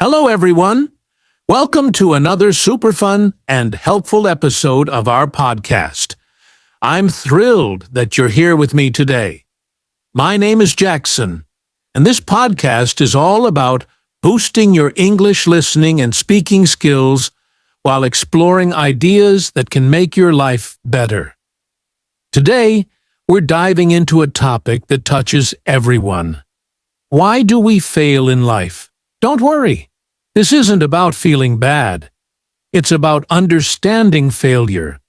Hello, everyone. Welcome to another super fun and helpful episode of our podcast. I'm thrilled that you're here with me today. My name is Jackson, and this podcast is all about boosting your English listening and speaking skills while exploring ideas that can make your life better. Today, we're diving into a topic that touches everyone. Why do we fail in life? Don't worry. This isn't about feeling bad. It's about understanding failure,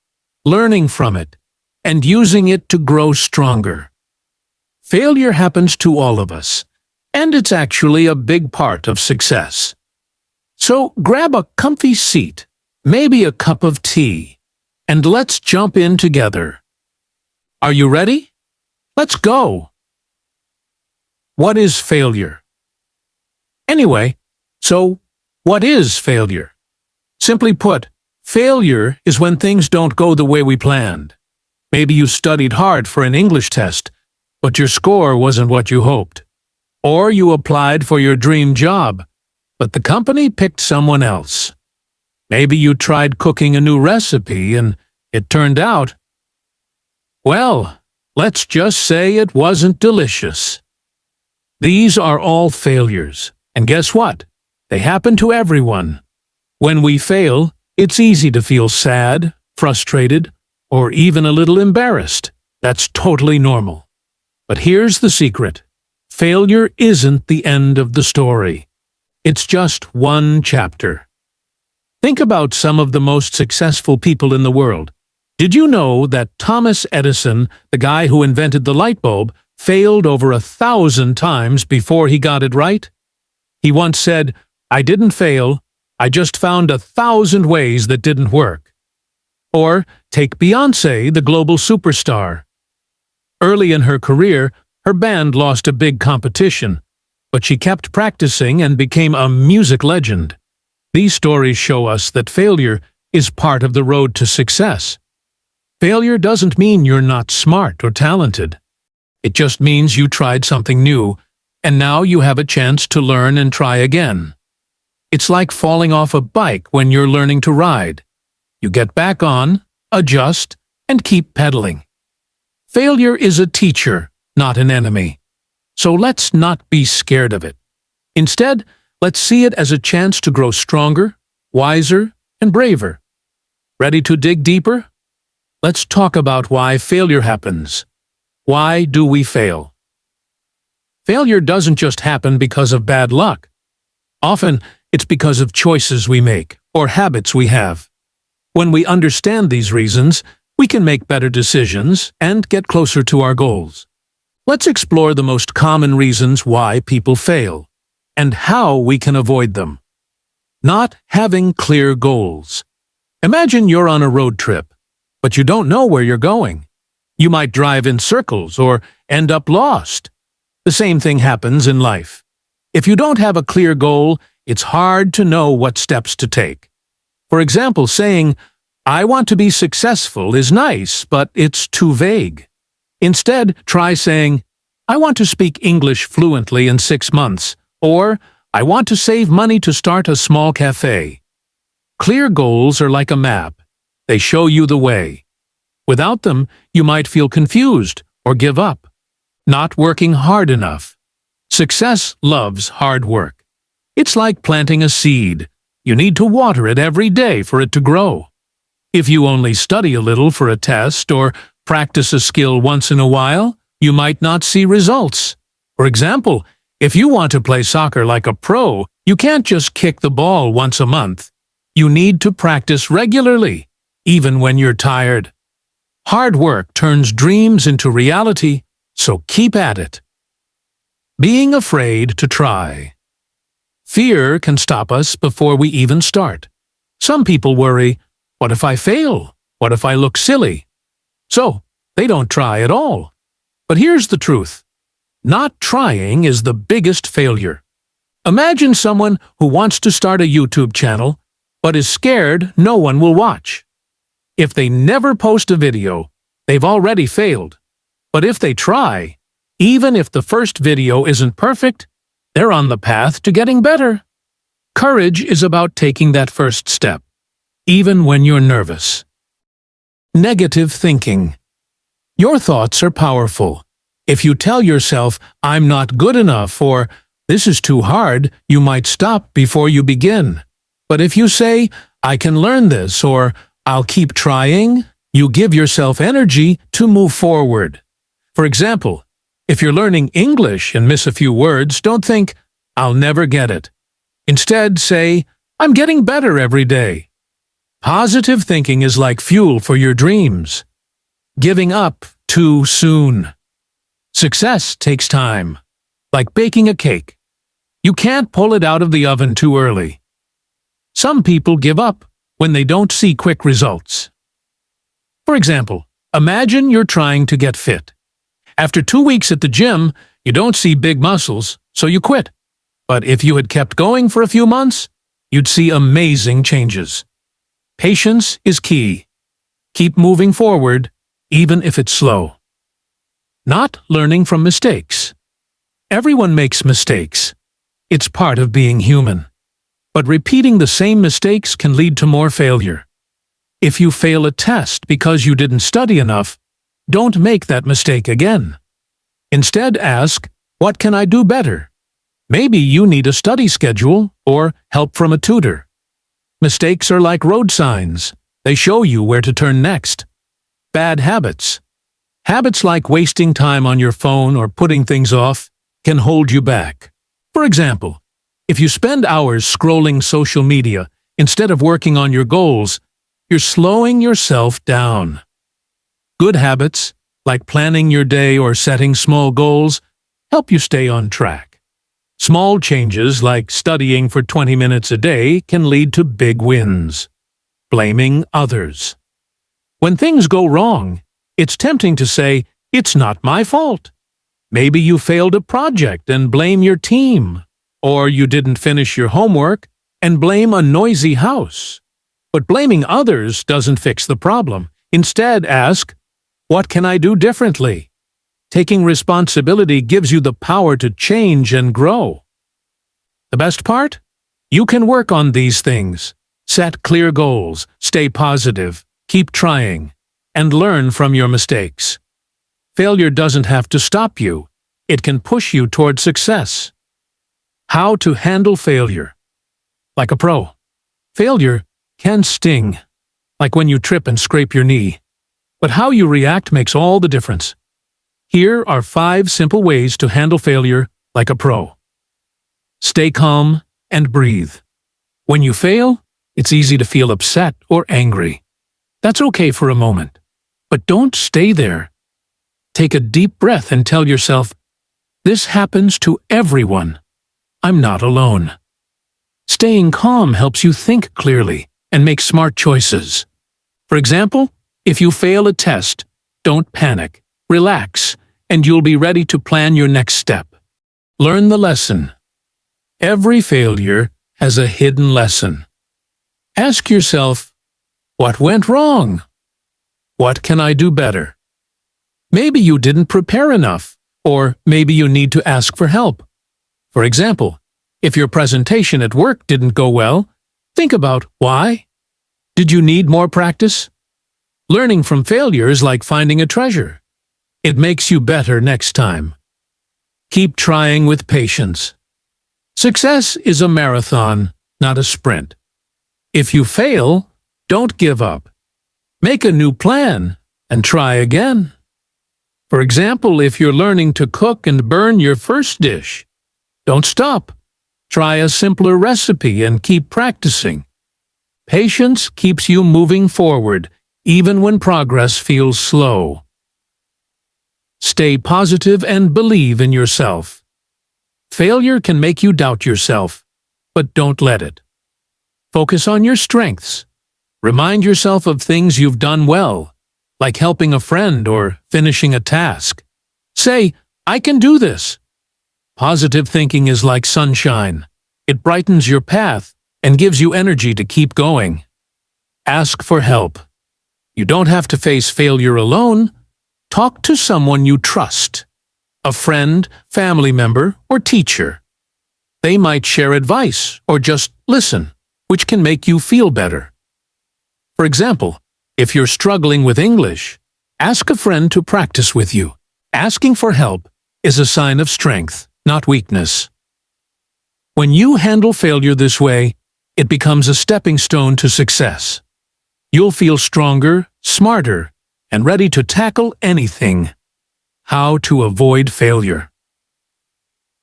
learning from it, and using it to grow stronger. Failure happens to all of us, and it's actually a big part of success. So grab a comfy seat, maybe a cup of tea, and let's jump in together. Are you ready? Let's go! What is failure? Anyway, so what is failure? Simply put, failure is when things don't go the way we planned. Maybe you studied hard for an English test, but your score wasn't what you hoped. Or you applied for your dream job, but the company picked someone else. Maybe you tried cooking a new recipe and it turned out, well, let's just say it wasn't delicious. These are all failures, and guess what? They happen to everyone. When we fail, it's easy to feel sad, frustrated, or even a little embarrassed. That's totally normal. But here's the secret. Failure isn't the end of the story. It's just one chapter. Think about some of the most successful people in the world. Did you know that Thomas Edison, the guy who invented the light bulb, failed over 1,000 times before he got it right? He once said, "I didn't fail, I just found 1,000 ways that didn't work." Or take Beyoncé, the global superstar. Early in her career, her band lost a big competition, but she kept practicing and became a music legend. These stories show us that failure is part of the road to success. Failure doesn't mean you're not smart or talented. It just means you tried something new, and now you have a chance to learn and try again. It's like falling off a bike when you're learning to ride. You get back on, adjust, and keep pedaling. Failure is a teacher, not an enemy. So let's not be scared of it. Instead, let's see it as a chance to grow stronger, wiser, and braver. Ready to dig deeper? Let's talk about why failure happens. Why do we fail? Failure doesn't just happen because of bad luck. Often, it's because of choices we make or habits we have. When we understand these reasons, we can make better decisions and get closer to our goals. Let's explore the most common reasons why people fail and how we can avoid them. Not having clear goals. Imagine you're on a road trip, but you don't know where you're going. You might drive in circles or end up lost. The same thing happens in life. If you don't have a clear goal, it's hard to know what steps to take. For example, saying, "I want to be successful" is nice, but it's too vague. Instead, try saying, "I want to speak English fluently in 6 months," or "I want to save money to start a small cafe." Clear goals are like a map. They show you the way. Without them, you might feel confused or give up. Not working hard enough. Success loves hard work. It's like planting a seed. You need to water it every day for it to grow. If you only study a little for a test or practice a skill once in a while, you might not see results. For example, if you want to play soccer like a pro, you can't just kick the ball once a month. You need to practice regularly, even when you're tired. Hard work turns dreams into reality, so keep at it. Being afraid to try. Fear can stop us before we even start. Some people worry, what if I fail? What if I look silly? So, they don't try at all. But here's the truth. Not trying is the biggest failure. Imagine someone who wants to start a YouTube channel, but is scared no one will watch. If they never post a video, they've already failed. But if they try, even if the first video isn't perfect, they're on the path to getting better. Courage is about taking that first step, even when you're nervous. Negative thinking. Your thoughts are powerful. If you tell yourself, "I'm not good enough," or "this is too hard," you might stop before you begin. But if you say, "I can learn this," or "I'll keep trying," you give yourself energy to move forward. For example, if you're learning English and miss a few words, don't think, "I'll never get it." Instead, say, "I'm getting better every day." Positive thinking is like fuel for your dreams. Giving up too soon. Success takes time, like baking a cake. You can't pull it out of the oven too early. Some people give up when they don't see quick results. For example, imagine you're trying to get fit. After 2 weeks at the gym, you don't see big muscles, so you quit. But if you had kept going for a few months, you'd see amazing changes. Patience is key. Keep moving forward, even if it's slow. Not learning from mistakes. Everyone makes mistakes. It's part of being human. But repeating the same mistakes can lead to more failure. If you fail a test because you didn't study enough, don't make that mistake again. Instead, ask, "What can I do better?" Maybe you need a study schedule or help from a tutor. Mistakes are like road signs. They show you where to turn next. Bad habits. Habits like wasting time on your phone or putting things off can hold you back. For example, if you spend hours scrolling social media instead of working on your goals, you're slowing yourself down. Good habits, like planning your day or setting small goals, help you stay on track. Small changes like studying for 20 minutes a day can lead to big wins. Blaming others. When things go wrong, it's tempting to say, "It's not my fault." Maybe you failed a project and blame your team, or you didn't finish your homework and blame a noisy house. But blaming others doesn't fix the problem. Instead, ask, "What can I do differently?" Taking responsibility gives you the power to change and grow. The best part? You can work on these things. Set clear goals, stay positive, keep trying, and learn from your mistakes. Failure doesn't have to stop you. It can push you toward success. How to handle failure. Like a pro. Failure can sting, like when you trip and scrape your knee. But how you react makes all the difference. Here are 5 simple ways to handle failure like a pro. Stay calm and breathe. When you fail, it's easy to feel upset or angry. That's okay for a moment. But don't stay there. Take a deep breath and tell yourself, "This happens to everyone. I'm not alone." Staying calm helps you think clearly and make smart choices. For example, if you fail a test, don't panic. Relax, and you'll be ready to plan your next step. Learn the lesson. Every failure has a hidden lesson. Ask yourself, what went wrong? What can I do better? Maybe you didn't prepare enough, or maybe you need to ask for help. For example, if your presentation at work didn't go well, think about why. Did you need more practice? Learning from failure is like finding a treasure. It makes you better next time. Keep trying with patience. Success is a marathon, not a sprint. If you fail, don't give up. Make a new plan and try again. For example, if you're learning to cook and burn your first dish, don't stop. Try a simpler recipe and keep practicing. Patience keeps you moving forward, even when progress feels slow. Stay positive and believe in yourself. Failure can make you doubt yourself, but don't let it. Focus on your strengths. Remind yourself of things you've done well, like helping a friend or finishing a task. Say, "I can do this." Positive thinking is like sunshine. It brightens your path and gives you energy to keep going. Ask for help. You don't have to face failure alone. Talk to someone you trust, a friend, family member, or teacher. They might share advice or just listen, which can make you feel better. For example, if you're struggling with English, ask a friend to practice with you. Asking for help is a sign of strength, not weakness. When you handle failure this way, it becomes a stepping stone to success. You'll feel stronger, smarter, and ready to tackle anything. How to avoid failure.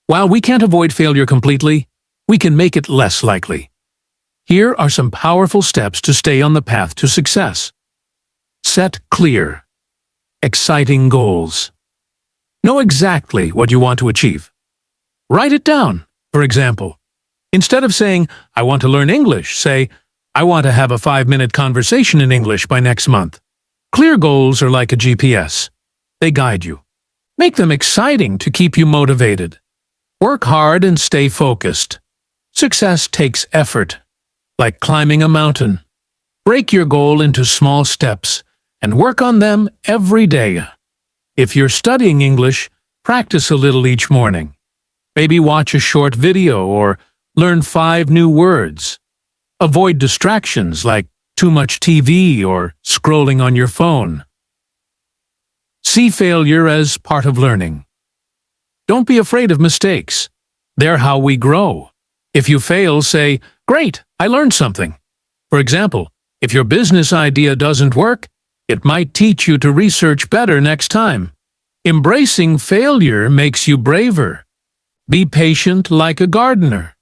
While we can't avoid failure completely, we can make it less likely. Here are some powerful steps to stay on the path to success. Set clear, exciting goals. Know exactly what you want to achieve. Write it down, for example. Instead of saying, "I want to learn English," say, "I want to have a 5-minute conversation in English by next month." Clear goals are like a GPS. They guide you. Make them exciting to keep you motivated. Work hard and stay focused. Success takes effort, like climbing a mountain. Break your goal into small steps and work on them every day. If you're studying English, practice a little each morning. Maybe watch a short video or learn 5 new words. Avoid distractions like too much TV or scrolling on your phone. See failure as part of learning. Don't be afraid of mistakes. They're how we grow. If you fail, say, "Great, I learned something." For example, if your business idea doesn't work, it might teach you to research better next time. Embracing failure makes you braver. Be patient like a gardener.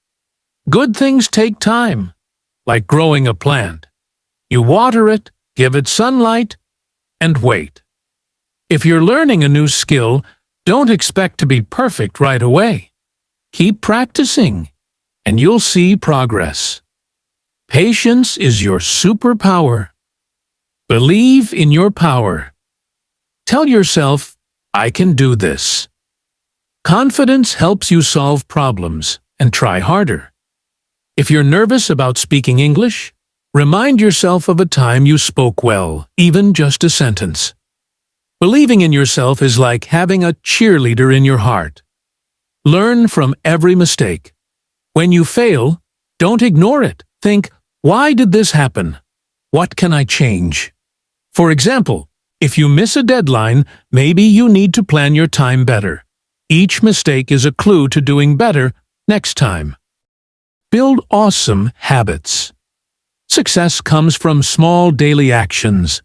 Good things take time, like growing a plant. You water it, give it sunlight, and wait. If you're learning a new skill, don't expect to be perfect right away. Keep practicing, and you'll see progress. Patience is your superpower. Believe in your power. Tell yourself, "I can do this." Confidence helps you solve problems and try harder. If you're nervous about speaking English, remind yourself of a time you spoke well, even just a sentence. Believing in yourself is like having a cheerleader in your heart. Learn from every mistake. When you fail, don't ignore it. Think, "Why did this happen? What can I change?" For example, if you miss a deadline, maybe you need to plan your time better. Each mistake is a clue to doing better next time. Build awesome habits. Success comes from small daily actions.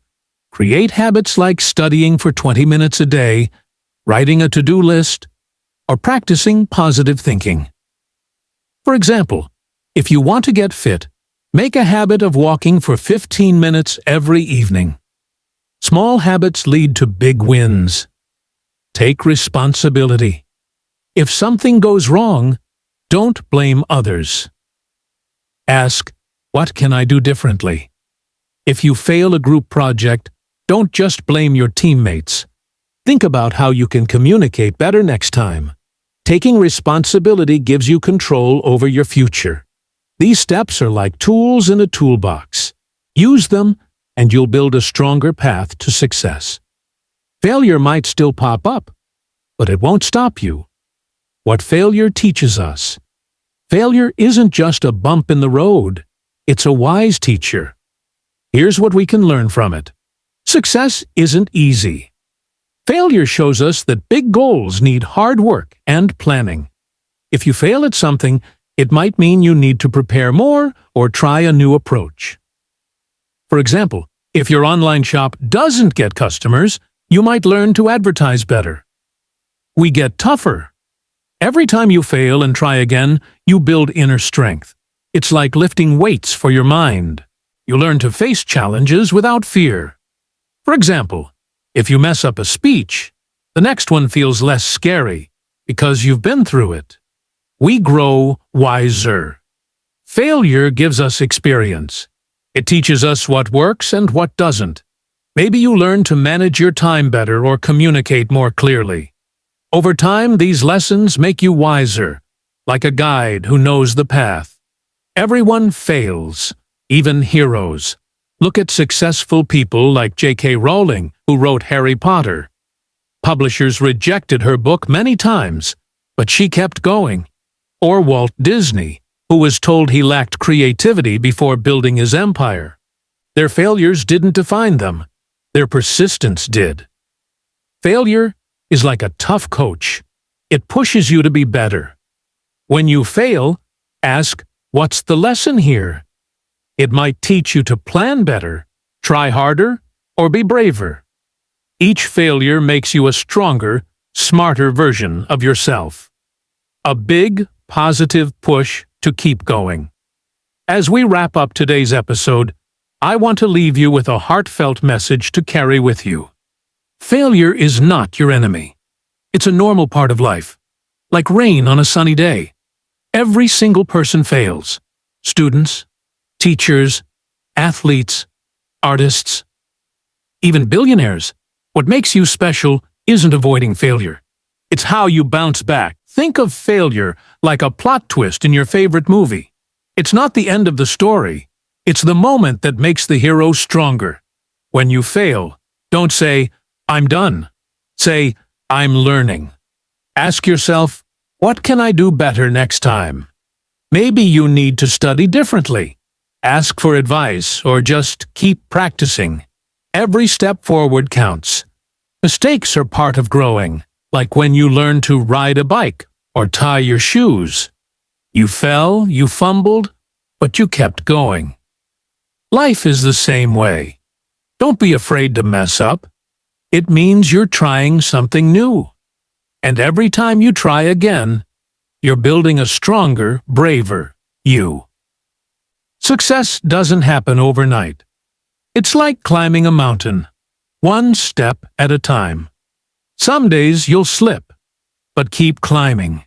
Create habits like studying for 20 minutes a day, writing a to-do list, or practicing positive thinking. For example, if you want to get fit, make a habit of walking for 15 minutes every evening. Small habits lead to big wins. Take responsibility. If something goes wrong, don't blame others. Ask, "What can I do differently?" If you fail a group project, don't just blame your teammates. Think about how you can communicate better next time. Taking responsibility gives you control over your future. These steps are like tools in a toolbox. Use them, and you'll build a stronger path to success. Failure might still pop up, but it won't stop you. What failure teaches us. Failure isn't just a bump in the road. It's a wise teacher. Here's what we can learn from it. Success isn't easy. Failure shows us that big goals need hard work and planning. If you fail at something, it might mean you need to prepare more or try a new approach. For example, if your online shop doesn't get customers, you might learn to advertise better. We get tougher. Every time you fail and try again, you build inner strength. It's like lifting weights for your mind. You learn to face challenges without fear. For example, if you mess up a speech, the next one feels less scary because you've been through it. We grow wiser. Failure gives us experience. It teaches us what works and what doesn't. Maybe you learn to manage your time better or communicate more clearly. Over time, these lessons make you wiser, like a guide who knows the path. Everyone fails, even heroes. Look at successful people like J.K. Rowling, who wrote Harry Potter. Publishers rejected her book many times, but she kept going. Or Walt Disney, who was told he lacked creativity before building his empire. Their failures didn't define them. Their persistence did. Failure is like a tough coach. It pushes you to be better. When you fail, ask, what's the lesson here? It might teach you to plan better, try harder, or be braver. Each failure makes you a stronger, smarter version of yourself. A big, positive push to keep going. As we wrap up today's episode, I want to leave you with a heartfelt message to carry with you. Failure is not your enemy. It's a normal part of life. Like rain on a sunny day. Every single person fails. Students, teachers, athletes, artists, even billionaires. What makes you special isn't avoiding failure. It's how you bounce back. Think of failure like a plot twist in your favorite movie. It's not the end of the story. It's the moment that makes the hero stronger. When you fail, don't say, I'm done. Say, I'm learning. Ask yourself, what can I do better next time? Maybe you need to study differently. Ask for advice or just keep practicing. Every step forward counts. Mistakes are part of growing, like when you learn to ride a bike or tie your shoes. You fell, you fumbled, but you kept going. Life is the same way. Don't be afraid to mess up. It means you're trying something new. And every time you try again, you're building a stronger, braver you. Success doesn't happen overnight. It's like climbing a mountain, one step at a time. Some days you'll slip, but keep climbing.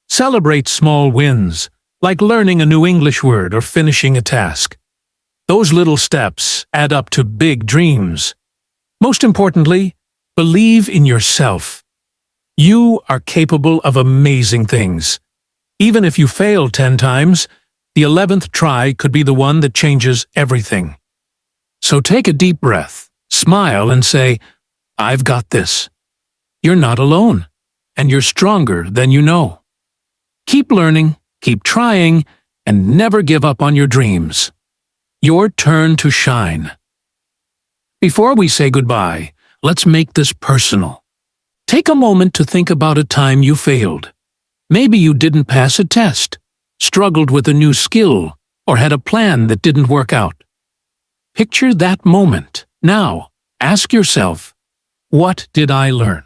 Celebrate small wins, like learning a new English word or finishing a task. Those little steps add up to big dreams. Most importantly, believe in yourself. You are capable of amazing things. Even if you fail 10 times, the 11th try could be the one that changes everything. So take a deep breath, smile, and say, I've got this. You're not alone, and you're stronger than you know. Keep learning, keep trying, and never give up on your dreams. Your turn to shine. Before we say goodbye, let's make this personal. Take a moment to think about a time you failed. Maybe you didn't pass a test, struggled with a new skill, or had a plan that didn't work out. Picture that moment. Now, ask yourself, what did I learn?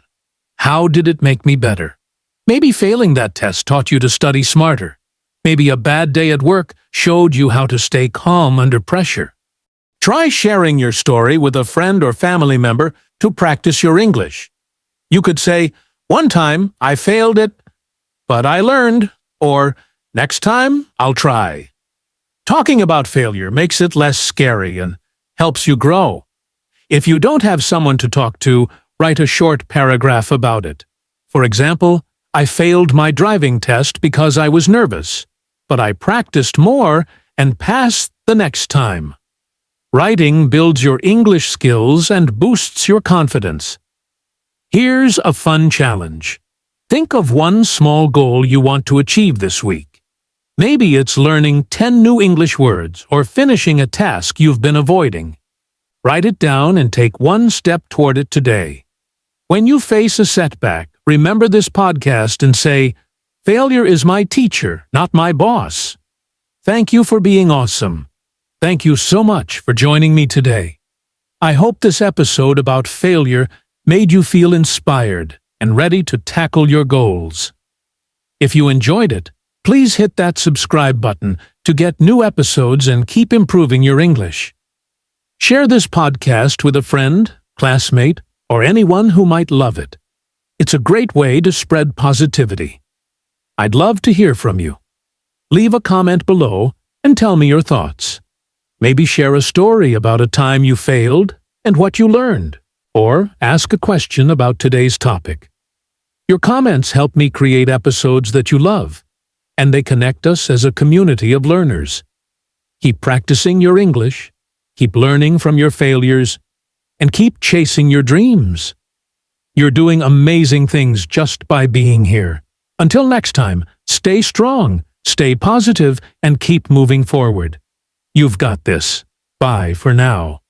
How did it make me better? Maybe failing that test taught you to study smarter. Maybe a bad day at work showed you how to stay calm under pressure. Try sharing your story with a friend or family member to practice your English. You could say, one time I failed it, but I learned, or next time I'll try. Talking about failure makes it less scary and helps you grow. If you don't have someone to talk to, write a short paragraph about it. For example, I failed my driving test because I was nervous, but I practiced more and passed the next time. Writing builds your English skills and boosts your confidence. Here's a fun challenge. Think of one small goal you want to achieve this week. Maybe it's learning 10 new English words or finishing a task you've been avoiding. Write it down and take one step toward it today. When you face a setback, remember this podcast and say, failure is my teacher, not my boss. Thank you for being awesome. Thank you so much for joining me today. I hope this episode about failure made you feel inspired and ready to tackle your goals. If you enjoyed it, please hit that subscribe button to get new episodes and keep improving your English. Share this podcast with a friend, classmate, or anyone who might love it. It's a great way to spread positivity. I'd love to hear from you. Leave a comment below and tell me your thoughts. Maybe share a story about a time you failed and what you learned, or ask a question about today's topic. Your comments help me create episodes that you love, and they connect us as a community of learners. Keep practicing your English, keep learning from your failures, and keep chasing your dreams. You're doing amazing things just by being here. Until next time, Stay strong, stay positive, and keep moving forward. You've got this. Bye for now.